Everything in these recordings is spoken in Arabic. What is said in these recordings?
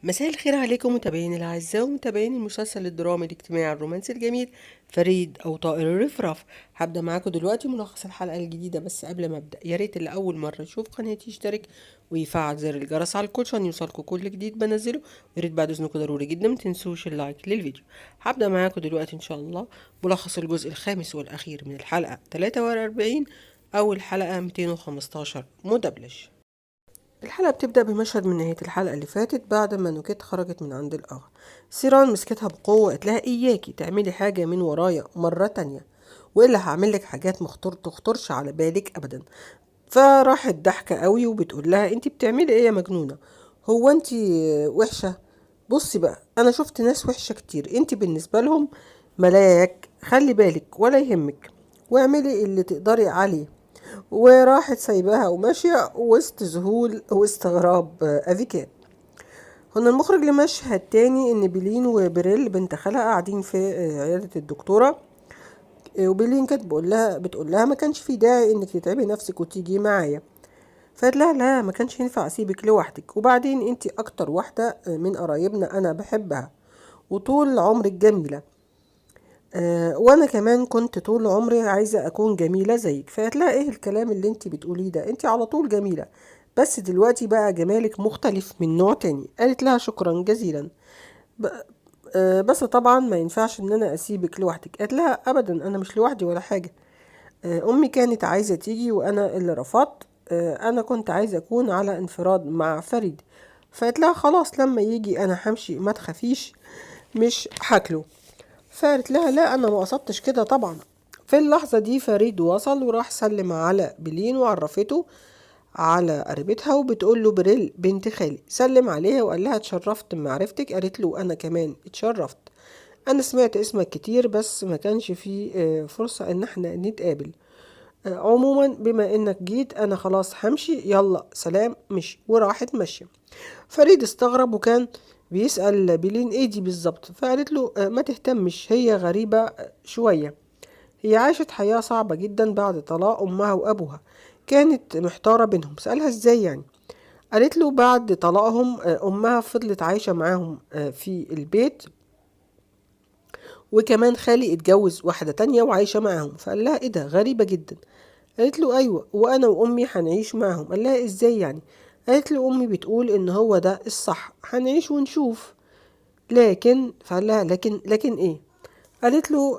مساء الخير عليكم متابعيني الأعزاء ومتابعين المسلسل الدرامي الاجتماعي الرومانسي الجميل فريد أو طائر الرفراف. هبدأ معاكم دلوقتي ملخص الحلقة الجديدة، بس قبل ما أبدأ يا ريت اللي أول مرة يشوف قناتي يشترك ويفعل زر الجرس على الكل عشان يوصلكوا كل جديد بنزله. ويا ريت بعد إذنكم ضروري جدا متنسوش اللايك للفيديو. هبدأ معاكم دلوقتي إن شاء الله ملخص الجزء الخامس والأخير من الحلقة 43 أو الحلقة 215 مدبلج. الحلقة بتبدأ بمشهد من نهاية الحلقة اللي فاتت بعد ما نوكيت خرجت من عند الأغا. سيران مسكتها بقوة وقالت لها إياكي تعملي حاجة من ورايا مرة تانية، وإلا هعملك حاجات تخطرش على بالك أبدا. فراحت ضحكة قوي وبتقول لها انتي بتعملي ايه يا مجنونة؟ هو انتي وحشة؟ بصي بقى، انا شفت ناس وحشة كتير، انتي بالنسبة لهم ملاك، خلي بالك ولا يهمك واعملي اللي تقدري عليه. وراحت سايباها وماشية وسط ذهول واستغراب أفيكات. هنا المخرج لمشهد تاني إن بيلين وبريل بنت خالها قاعدين في عيادة الدكتورة. وبيلين كانت بتقول لها ما كانش في داعي إنك تتعبي نفسك وتيجي معايا. فقالت لها لا، ما كانش ينفع أسيبك لوحدك، وبعدين انتي أكتر واحدة من قرايبنا أنا بحبها وطول عمرك جميلة. وانا كمان كنت طول عمري عايزة اكون جميلة زيك. فقالت لها ايه الكلام اللي انتي بتقوليه ده؟ انتي على طول جميلة، بس دلوقتي بقى جمالك مختلف من نوع تاني. قالت لها شكرا جزيلا. ب... بس طبعا ما ينفعش ان انا اسيبك لوحدك. قالت لها ابدا، انا مش لوحدي ولا حاجة. امي كانت عايزة تيجي وانا اللي رفضت. انا كنت عايزة اكون على انفراد مع فريد. فقالت لها خلاص لما يجي انا همشي، ما تخافيش مش هاكله. فقالت لها لا، انا ما قصدتش كده طبعا. في اللحظة دي فريد وصل وراح سلم على بلين وعرفته على قريبتها، وبتقول له بريل بنت خالي سلم عليها وقال لها اتشرفت بمعرفتك. قالت له انا كمان اتشرفت، انا سمعت اسمك كتير بس ما كانش في فرصة ان احنا نتقابل. عموما بما انك جيت انا خلاص همشي، يلا سلام. مشي وراحت ماشية. فريد استغرب وكان بيسأل بيلين ايه دي بالظبط. فقالت له ما تهتمش، هي غريبة شوية، هي عاشت حياة صعبة جدا بعد طلاق أمها وأبوها، كانت محتارة بينهم. سألها ازاي يعني؟ قالت له بعد طلاقهم أمها فضلت عايشة معاهم في البيت، وكمان خالي اتجوز واحدة تانية وعايشة معاهم. فقال لها ايه ده، غريبة جدا. قالت له ايوه، وانا وامي هنعيش معاهم. قال لها ازاي يعني؟ قالت له امي بتقول ان هو ده الصح، هنعيش ونشوف. لكن فقال لها لكن ايه؟ قالت له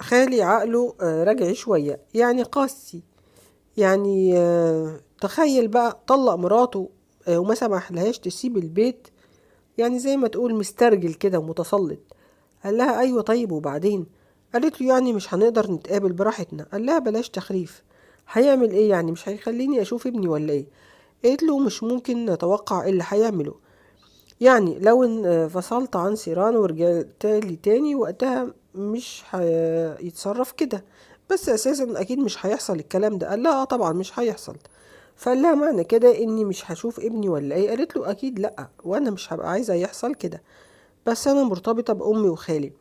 خالي عقله رجعي شوية، يعني قاسي. يعني تخيل بقى طلق مراته وما سمح لهاش تسيب البيت، يعني زي ما تقول مسترجل كده ومتسلط. قال لها ايوه طيب وبعدين؟ قالت له يعني مش هنقدر نتقابل براحتنا. قال لها بلاش تخريف، هيعمل ايه يعني؟ مش هيخليني اشوف ابني ولا ايه؟ قالت له مش ممكن نتوقع ايه اللي هيعمله، يعني لو انفصلت عن سيران ورجعت لي تاني وقتها مش هيتصرف كده، بس اساسا اكيد مش هيحصل الكلام ده. قال لها طبعا مش هيحصل. فقال لها معنى كده اني مش هشوف ابني ولا ايه؟ قالت له اكيد لا، وانا مش هبقى عايزه يحصل كده، بس انا مرتبطه بامي وخالي.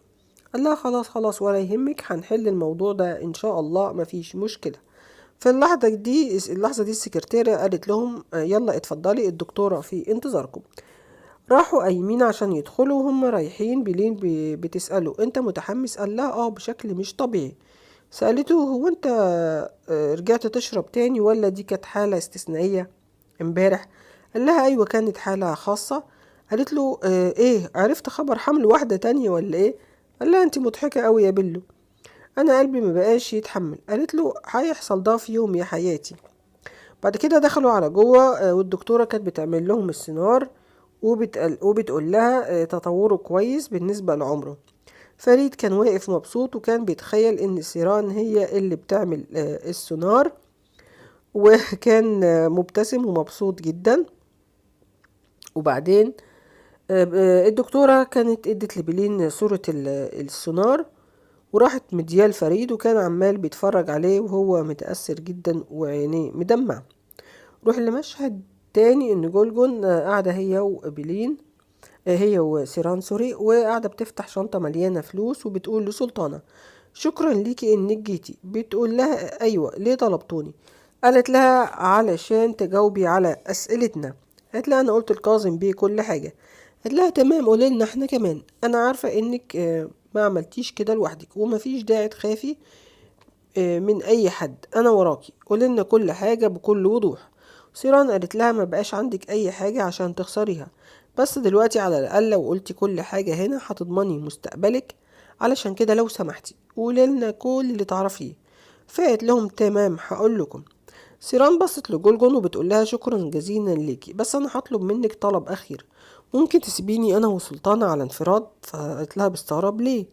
قال لها خلاص خلاص ولا يهمك، هنحل الموضوع ده ان شاء الله، مفيش مشكله. في اللحظه دي السكرتيره قالت لهم يلا اتفضلي الدكتوره في انتظاركم. راحوا قايمين عشان يدخلوا وهم رايحين بيلين بتسأله انت متحمس؟ قال لها اه بشكل مش طبيعي. سألته هو انت رجعت تشرب تاني ولا دي كانت حالة استثنائية امبارح؟ قال لها ايوه كانت حالة خاصة. قالت له ايه، عرفت خبر حمل واحدة تانية ولا ايه؟ قال لها انت مضحكة قوي يا بلو، انا قلبي ما بقاش يتحمل. قالت له هيحصل ده في يوم يا حياتي. بعد كده دخلوا على جوه والدكتورة كانت بتعمل لهم السونار، وبتقول لها تطوره كويس بالنسبة لعمره. فريد كان واقف مبسوط وكان بيتخيل ان سيران هي اللي بتعمل السونار، وكان مبتسم ومبسوط جدا. وبعدين الدكتورة كانت ادت لبلين صورة السونار وراحت مديال فريد، وكان عمال بيتفرج عليه وهو متأثر جدا وعينيه مدمع. روح لمشهد تاني ان جولجون قاعدة هي وبلين، هي وسيران سوري، وقاعدة بتفتح شنطة مليانة فلوس وبتقول لسلطانة شكرا ليكي انك جيتي. بتقول لها ايوه ليه طلبتوني؟ قالت لها علشان تجاوبي على اسئلتنا. قالت لها انا قلت لكاظم بيه كل حاجة، قالت لها تمام، قولي لنا احنا كمان، انا عارفة انك ما عملتيش كده لوحدك ومفيش داعي تخافي من اي حد، انا وراكي، قولي لنا كل حاجة بكل وضوح. سيران قالت لها ما بقاش عندك اي حاجة عشان تخسريها، بس دلوقتي على الاقل لو قلتي كل حاجة هنا هتضمني مستقبلك، علشان كده لو سمحتي قولي لنا كل اللي تعرفيه. فقالت لهم تمام هقول لكم. سيران بصت لجولجون وبتقول لها شكرا جزيلا ليكي، بس انا هطلب منك طلب اخير، ممكن تسيبيني انا وسلطانة على انفراد؟ فقالت لها باستغراب ليه؟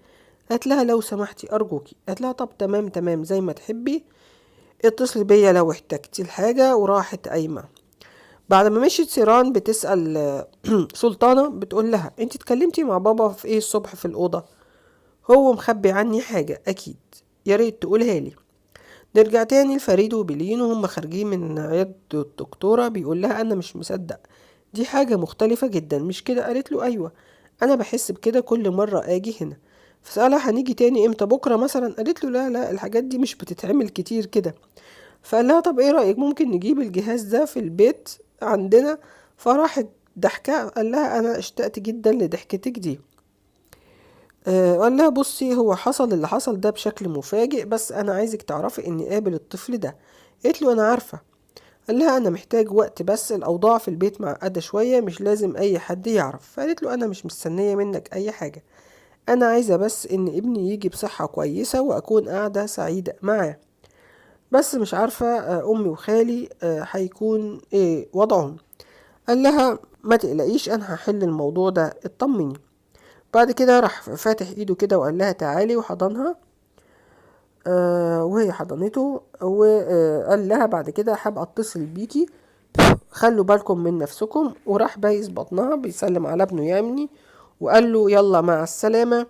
قالت لها لو سمحتي ارجوكي. قالت لها طب تمام تمام زي ما تحبي، اتصلي بيا لو احتجتي الحاجة، وراحت قايمة. بعد ما مشيت سيران بتسأل سلطانة، بتقول لها انت اتكلمتي مع بابا في ايه الصبح في الأوضة؟ هو مخبي عني حاجة اكيد، يا ريت تقولها لي. نرجع تاني لفريد وبلين وهم خارجين من عيادة الدكتورة، بيقول لها أنا مش مصدق، دي حاجة مختلفة جدا مش كده؟ قالت له أيوة، أنا بحس بكده كل مرة أجي هنا. فسألها هنيجي تاني إمتى، بكرة مثلا؟ قالت له لا لا، الحاجات دي مش بتتعمل كتير كده. فقال لها طب إيه رأيك ممكن نجيب الجهاز ده في البيت عندنا؟ فراحت ضحكة، قال لها أنا اشتقت جدا لضحكتك دي. قال لها بصي، هو حصل اللي حصل ده بشكل مفاجئ، بس انا عايزك تعرفي اني قابل الطفل ده. قالت له انا عارفه. قال لها انا محتاج وقت، بس الاوضاع في البيت معقده شويه، مش لازم اي حد يعرف. فقالت له انا مش مستنيه منك اي حاجه، انا عايزه بس ان ابني يجي بصحه كويسه واكون قاعده سعيده معاه، بس مش عارفه امي وخالي هيكون ايه وضعهم. قال لها ما تقلقيش، انا هحل الموضوع ده، اطمني. بعد كده راح فاتح ايده كده وقال لها تعالي، وحضنها وهي حضنته، وقال لها بعد كده هبقى اتصل بيكي، خلوا بالكم من نفسكم. وراح بايس بطنها بيسلم على ابنه يامني، وقال له يلا مع السلامة.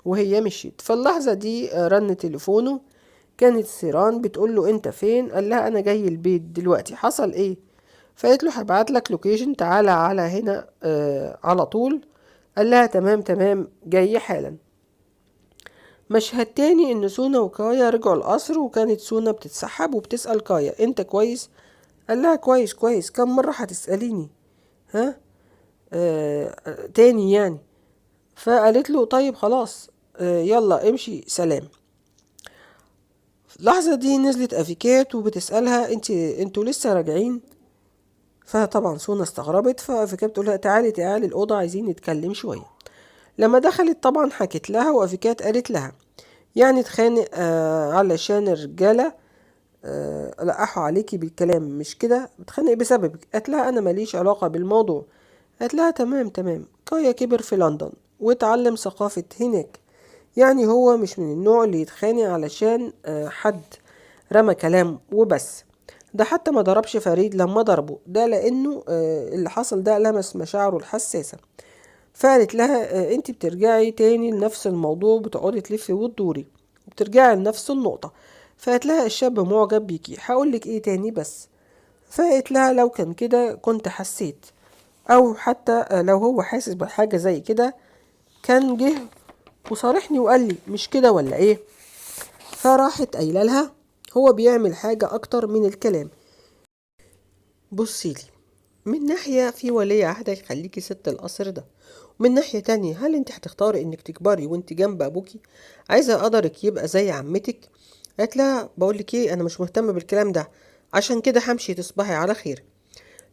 وهي مشيت. في اللحظة دي رن تليفونه، كانت سيران بتقول له انت فين؟ قال لها انا جاي البيت دلوقتي، حصل ايه؟ فقالت له هبعت لك لوكيشن، تعالى على هنا على طول. قال لها تمام تمام جاي حالا. مشهد تاني ان سونا وكايا رجعوا القصر، وكانت سونا بتتسحب وبتسأل كايا انت كويس؟ قال لها كويس كويس، كم مرة هتسأليني؟ ها تاني يعني؟ فقالت له طيب خلاص يلا امشي سلام. اللحظة دي نزلت افيكات وبتسألها انتوا لسه راجعين؟ فطبعا سونا استغربت، فافيكات بتقولها تعالي تعالي الأوضة عايزين نتكلم شوية. لما دخلت طبعا حكت لها، وافيكات قالت لها يعني اتخانق علشان الرجالة لقحوا عليكي بالكلام مش كده؟ بتخانق بسببك. قالت لها انا ماليش علاقة بالموضوع. قالت لها تمام تمام، كايا كبر في لندن واتعلم ثقافة هناك، يعني هو مش من النوع اللي يتخانق علشان حد رمى كلام وبس. ده حتى ما ضربش فريد لما ضربه، ده لانه اللي حصل ده لمس مشاعره الحساسة. فقالت لها انت بترجعي تاني لنفس الموضوع، بتقعدي تلفي وتدوري وبترجعي لنفس النقطة. فقالت لها الشاب معجب بيكي، هقولك ايه تاني بس؟ فقالت لها لو كان كده كنت حسيت، او حتى لو هو حاسس بحاجة زي كده كان جه وصارحني وقال لي، مش كده ولا ايه؟ فراحت قايله لها هو بيعمل حاجة اكتر من الكلام. بصيلي، من ناحية في ولي عهد يخليكي ست القصر ده، ومن ناحية تانية هل انت هتختاري انك تكبري وانت جنب ابوكي؟ عايزة قدرك يبقى زي عمتك؟ قالت لها بقولك ايه، انا مش مهتمة بالكلام ده، عشان كده همشي، تصبحي على خير.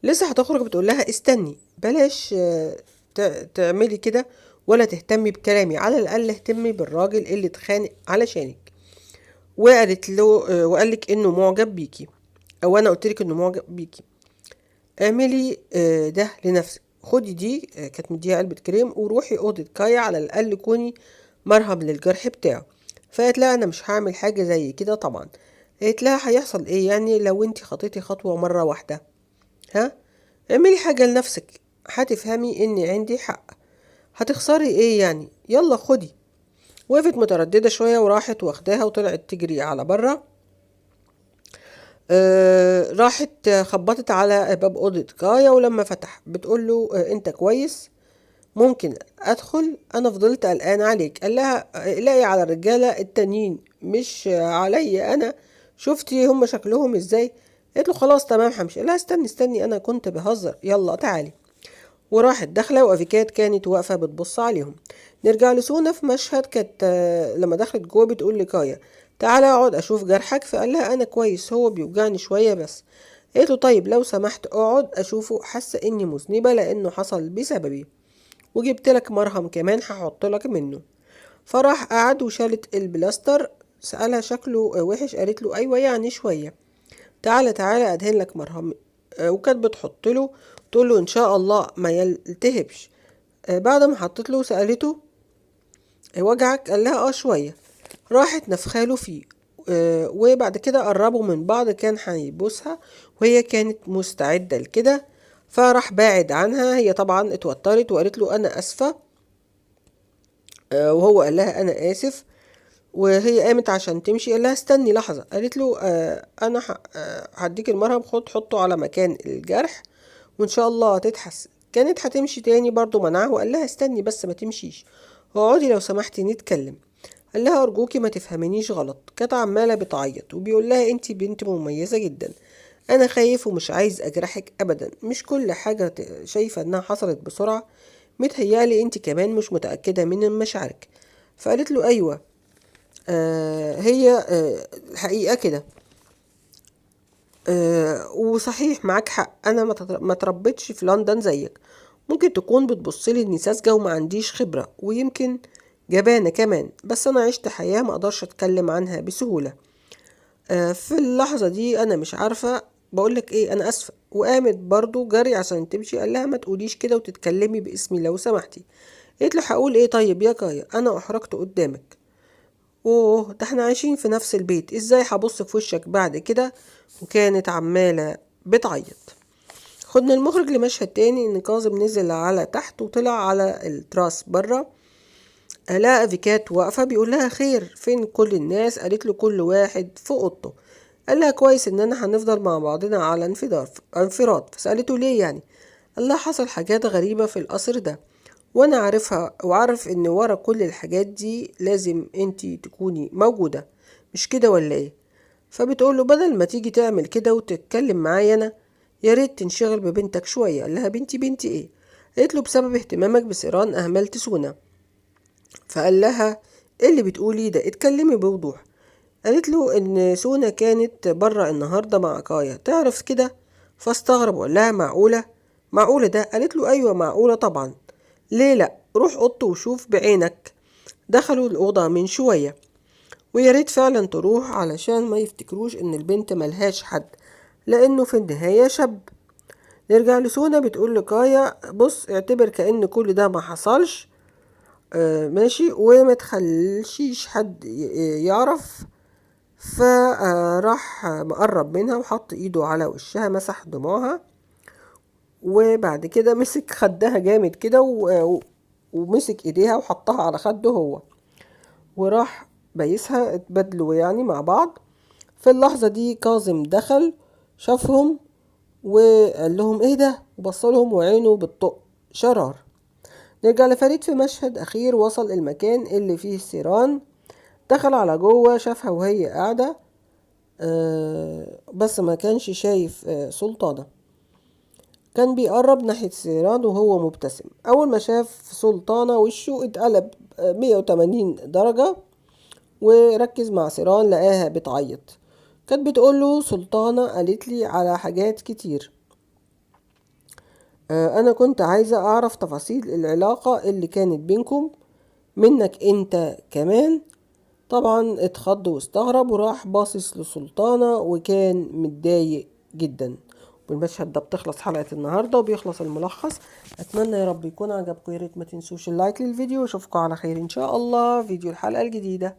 لسه هتخرج بتقول لها استني، بلاش تعملي كده ولا تهتمي بكلامي، على الاقل اهتمي بالراجل اللي اتخانق علشانك وقالت له وقالك انه معجب بيكي، او انا قلتلك انه معجب بيكي. اعملي ده لنفسك، خدي دي كانت مديها علبة كريم، وروحي اوضة كايا، على الاقل كوني مرهم للجرح بتاعه. فقالت لها انا مش هعمل حاجة زي كده طبعا. قالت لها هيحصل ايه يعني لو انت خطيتي خطوة مرة واحدة؟ ها، اعملي حاجة لنفسك، هتفهمي اني عندي حق، هتخسري ايه يعني؟ يلا خدي. وقفت مترددة شوية وراحت واخداها وطلعت تجري على برا. راحت خبطت على باب أوضة كايا، ولما فتح بتقول له انت كويس؟ ممكن ادخل؟ انا فضلت قلقان عليك. قال لها اقلقي على الرجالة التانيين مش علي انا، شفتي هم شكلهم ازاي؟ قالت له خلاص تمام همشي. لا استني استني، انا كنت بهزر، يلا تعالي. وراحت داخلة وأفيكات كانت واقفة بتبص عليهم. نرجع لسونا في مشهد كانت لما دخلت جوه بتقول لكايا تعالى اقعد اشوف جرحك، فقال لها انا كويس، هو بيوجعني شوية بس. قالت له طيب لو سمحت اقعد اشوفه، حاسة اني مذنبة لانه حصل بسببي، وجبت لك مرهم كمان هحط لك منه. فراح قعد وشالت البلاستر. سألها شكله وحش؟ قالت له ايوه يعني شوية. تعالى تعالى ادهن لك مرهم. وكانت بتحط له تقول له ان شاء الله ما يلتهبش. بعد ما حطت له سألته وجعك؟ قال لها شوية. راحت نفخاله فيه. وبعد كده قربوا من بعض، كان هيبوسها وهي كانت مستعدة لكده، فراح باعد عنها. هي طبعا اتوترت وقالت له انا اسفة. وهو قال لها انا اسف. وهي قامت عشان تمشي، قال لها استني لحظة. قالت له انا هديك المرهم، خد حطه على مكان الجرح وان شاء الله هتتحسن. كانت هتمشي تاني برضو منعه وقال لها استني بس ما تمشيش، اقعدي لو سمحتي نتكلم. قال لها ارجوكي ما تفهمنيش غلط. كانت عمالة بتعيط وبيقول لها انتي بنت مميزة جدا، انا خايف ومش عايز اجرحك ابدا، مش كل حاجة شايفة انها حصلت بسرعة، متهيالي انتي كمان مش متأكدة من مشاعرك. فقالت له ايوه هي الحقيقة كده. وصحيح معاك حق، انا ما تربيتش في لندن زيك، ممكن تكون بتبصلي اني ساذجة وما عنديش خبرة ويمكن جبانة كمان، بس انا عشت حياة ما اقدرش اتكلم عنها بسهولة. في اللحظة دي انا مش عارفة بقولك ايه، انا اسفة. وقامت برضو جري عشان تمشي. قال لها ما تقوليش كده وتتكلمي باسمي لو سمحتي. قلت له هقول ايه طيب يا كايا، انا احرجت قدامك. اوه ده احنا عايشين في نفس البيت، ازاي هبص في وشك بعد كده؟ وكانت عمالة بتعيط. خدنا المخرج لمشهد تاني ان كاظم نزل على تحت وطلع على التراس بره. لقى فيكات واقفة بيقول لها خير فين كل الناس؟ قالت له كل واحد في اوضته. قال لها كويس اننا هنفضل مع بعضنا على انفراد. فسألته ليه يعني؟ قال لها حصل حاجات غريبة في القصر ده وانا عارفها، وعارف ان ورا كل الحاجات دي لازم انتي تكوني موجودة، مش كده ولا ايه؟ فبتقول له بدل ما تيجي تعمل كده وتتكلم معايا انا، يا ريت تنشغل ببنتك شوية. قال لها بنتي ايه؟ قالت له بسبب اهتمامك بسيران اهملت سونا. فقال لها ايه اللي بتقولي ده؟ اتكلمي بوضوح. قالت له ان سونا كانت بره النهارده مع كايا، تعرف كده؟ فاستغرب وقال لها معقولة؟ معقولة ده؟ قالت له ايوه معقولة طبعا، ليه لا، روح اوضته وشوف بعينك. دخلوا الأوضة من شوية، ويا ريت فعلا تروح علشان ما يفتكروش ان البنت ملهاش حد، لانه في النهاية شاب. نرجع لسونا بتقول لكايا بص اعتبر كأن كل ده ما حصلش، ماشي، وما تخليش حد يعرف. فراح مقرب منها وحط ايده على وشها مسح دموعها، وبعد كده مسك خدها جامد كده ومسك ايديها وحطها على خده هو، وراح بايسها، اتبدلوا يعني مع بعض. في اللحظة دي كاظم دخل شافهم وقال لهم ايه ده، وبصلهم وعينه بالطق شرار. نرجع لفريد في مشهد أخير. وصل المكان اللي فيه سيران، دخل على جوه شافها وهي قاعدة بس ما كانش شايف سلطانة. كان بيقرب ناحية سيران وهو مبتسم. أول ما شاف سلطانة وشه اتقلب 180 درجة، وركز مع سيران لقاها بتعيط. كانت بتقوله سلطانة قالت لي على حاجات كتير، أنا كنت عايزة أعرف تفاصيل العلاقة اللي كانت بينكم، منك أنت كمان. طبعا اتخض واستغرب وراح باصص لسلطانة وكان متضايق جدا. بالمشهد ده بتخلص حلقة النهاردة وبيخلص الملخص. أتمنى يا رب يكون عجبكم، يا ريت ما تنسوش اللايك للفيديو، واشوفكم على خير إن شاء الله فيديو الحلقة الجديدة.